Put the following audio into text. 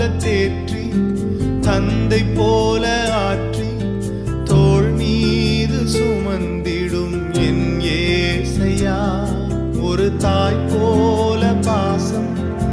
போல தேற்றி தந்தை போல ஆற்றி தோள் மீது சுமந்திடும் என் ஏசையா. ஒரு தாய்